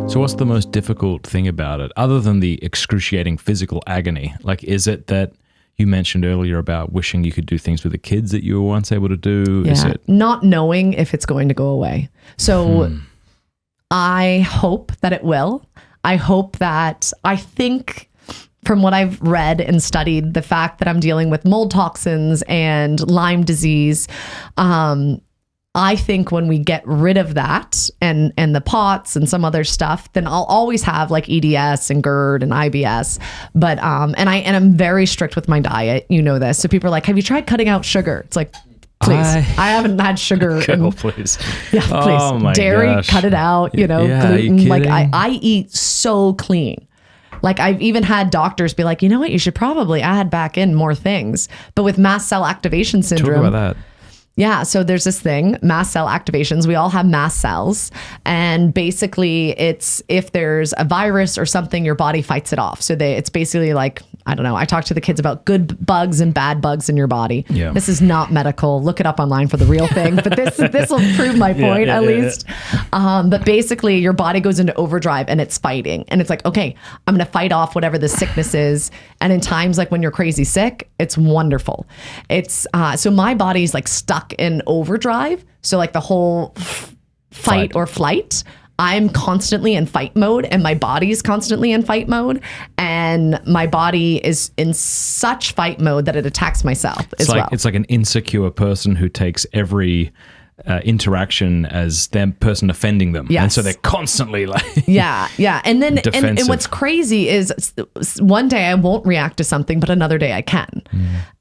So what's the most difficult thing about it, other than the excruciating physical agony? Like, is it that you mentioned earlier about wishing you could do things with the kids that you were once able to do? Yeah, Is it not knowing if it's going to go away. So I hope that it will. I think from what I've read and studied, the fact that I'm dealing with mold toxins and Lyme disease, I think when we get rid of that and the POTS and some other stuff, then I'll always have like EDS and GERD and IBS. But and I'm very strict with my diet. You know this. So people are like, "Have you tried cutting out sugar?" It's like, please, I haven't had sugar. please. Yeah, please. Oh my Dairy, gosh. cut it out. You know, Yeah, are you gluten. Like kidding? I eat so clean. Like I've even had doctors be like, you know what, you should probably add back in more things. But with mast cell activation syndrome, Talk about that. yeah, so there's this thing, mast cell activations. We all have mast cells. And basically it's if there's a virus or something, your body fights it off. So it's basically like, I don't know. I talk to the kids about good bugs and bad bugs in your body. Yeah. This is not medical. Look it up online for the real thing. But this will prove my point at least. But basically your body goes into overdrive and it's fighting. And it's like, okay, I'm going to fight off whatever the sickness is. And in times like when you're crazy sick, it's wonderful. It's so my body's like stuck in overdrive. So like the whole fight or flight, I'm constantly in fight mode and my body's constantly in fight mode. And my body is in such fight mode that it attacks myself as well. It's like an insecure person who takes every interaction as them person offending them. Yes. And so they're constantly like Yeah. And then and defensive. what's crazy is one day I won't react to something, but another day I can.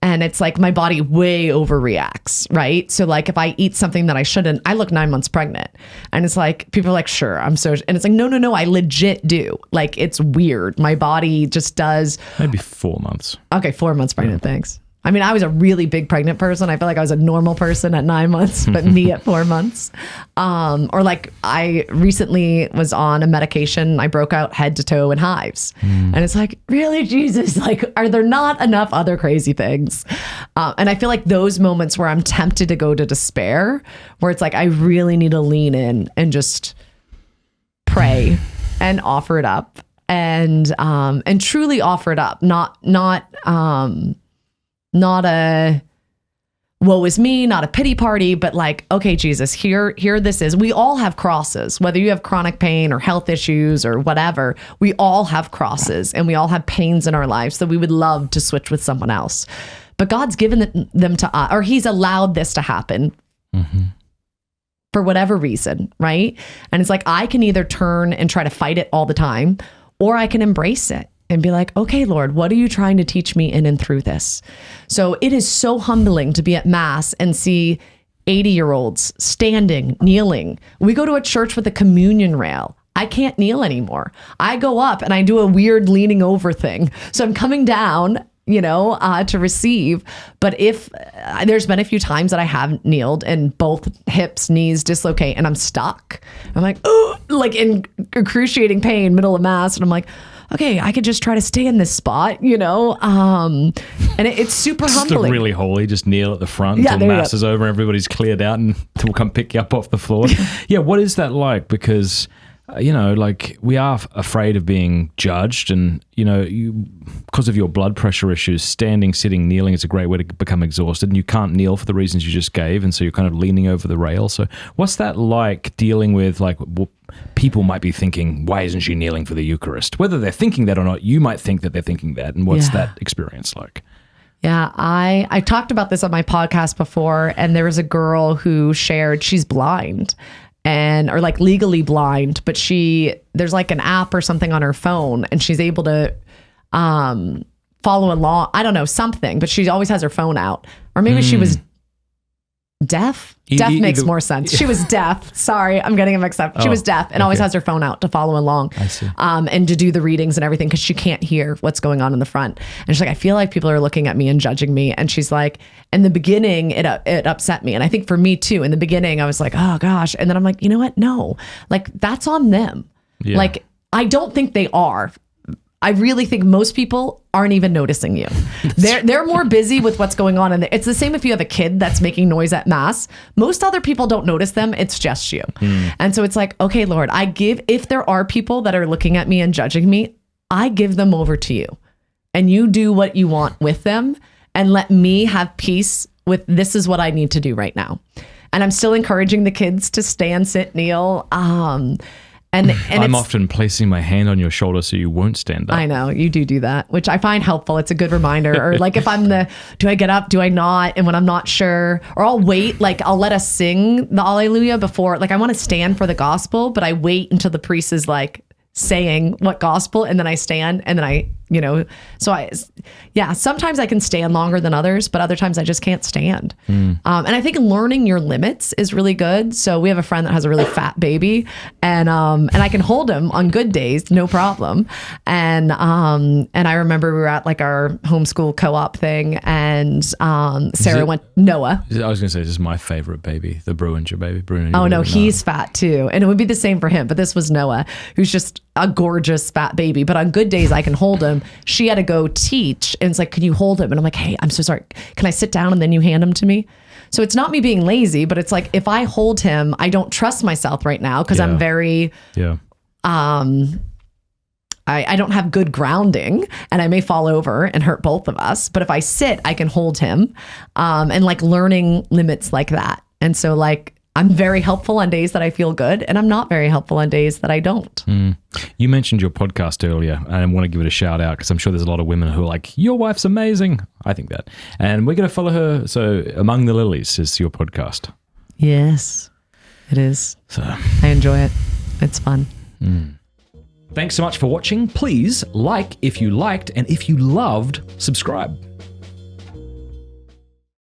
And it's like my body way overreacts, right? So like if I eat something that I shouldn't, I look 9 months pregnant. And it's like people are like, sure, I'm so, and it's like, no, I legit do. Like it's weird. My body just does. maybe 4 months. Okay, 4 months pregnant, thanks. I mean, I was a really big pregnant person. I feel like I was a normal person at 9 months, but me at 4 months. Or like I recently was on a medication. I broke out head to toe in hives. And it's like, really, Jesus, like, are there not enough other crazy things? And I feel like those moments where I'm tempted to go to despair, where it's like, I really need to lean in and just pray and offer it up and truly offer it up. Not a woe is me, not a pity party, but like, okay, Jesus, here this is. We all have crosses, whether you have chronic pain or health issues or whatever, we all have crosses and we all have pains in our lives that we would love to switch with someone else. But God's given them to us, or he's allowed this to happen for whatever reason, right? And it's like, I can either turn and try to fight it all the time, or I can embrace it and be like, okay, Lord, what are you trying to teach me in and through this? So it is so humbling to be at Mass and see 80-year-olds standing, kneeling. We go to a church with a communion rail. I can't kneel anymore. I go up and I do a weird leaning over thing. So I'm coming down, to receive. But if there's been a few times that I have kneeled and both hips, knees dislocate and I'm stuck. I'm like, oh, like in excruciating pain, middle of Mass. And I'm like, okay, I could just try to stay in this spot, and it's super Just humbling. really holy, just kneel at the front until Mass is over, everybody's cleared out and we'll come pick you up off the floor. Yeah, what is that like? Because, like we are afraid of being judged and, because of your blood pressure issues, standing, sitting, kneeling is a great way to become exhausted and you can't kneel for the reasons you just gave. And so you're kind of leaning over the rail. So what's that like dealing with people might be thinking, why isn't she kneeling for the Eucharist? Whether they're thinking that or not, you might think that they're thinking that. And what's that experience like? Yeah, I talked about this on my podcast before, and there was a girl who shared she's blind or like legally blind, but there's like an app or something on her phone and she's able to follow along. I don't know, something, but she always has her phone out. Or maybe she was deaf. Deaf makes more sense. She was deaf. Sorry, I'm getting it mixed up. She was deaf and always has her phone out to follow along. I see. And to do the readings and everything because she can't hear what's going on in the front. And she's like, I feel like people are looking at me and judging me. And she's like, in the beginning, it upset me. And I think for me too, in the beginning, I was like, oh gosh. And then I'm like, you know what? No, like that's on them. Yeah. Like, I don't think they are. I really think most people aren't even noticing you. They're more busy with what's going on. And it's the same if you have a kid that's making noise at mass. Most other people don't notice them. It's just you. And so it's like, okay, Lord, if there are people that are looking at me and judging me, I give them over to you. And you do what you want with them and let me have peace with this is what I need to do right now. And I'm still encouraging the kids to stand, sit, kneel. And I'm often placing my hand on your shoulder so you won't stand up. I know you do that, which I find helpful. It's a good reminder. Or like if I'm do I get up? Do I not? And when I'm not sure, or I'll wait, like I'll let us sing the Alleluia before, like I want to stand for the gospel, but I wait until the priest is like saying what gospel, and then I stand, and then I, sometimes I can stand longer than others, but other times I just can't stand. And I think learning your limits is really good. So we have a friend that has a really fat baby, and I can hold him on good days, no problem. And I remember we were at like our homeschool co-op thing, and Sarah went, Noah. I was going to say, this is my favorite baby, the Bruinger baby. Oh no, he's fat too. And it would be the same for him, but this was Noah, who's just a gorgeous fat baby. But on good days I can hold him. She had to go teach, and it's like, can you hold him? And I'm like, hey, I'm so sorry. Can I sit down and then you hand him to me? So it's not me being lazy, but it's like, if I hold him, I don't trust myself right now because I'm very, I don't have good grounding, and I may fall over and hurt both of us. But if I sit, I can hold him, and like learning limits like that. And so like, I'm very helpful on days that I feel good, and I'm not very helpful on days that I don't. You mentioned your podcast earlier, and I want to give it a shout out because I'm sure there's a lot of women who are like, your wife's amazing. I think that. And we're going to follow her. So Among the Lilies is your podcast. Yes, it is. So I enjoy it. It's fun. Thanks so much for watching. Please like if you liked, and if you loved, subscribe.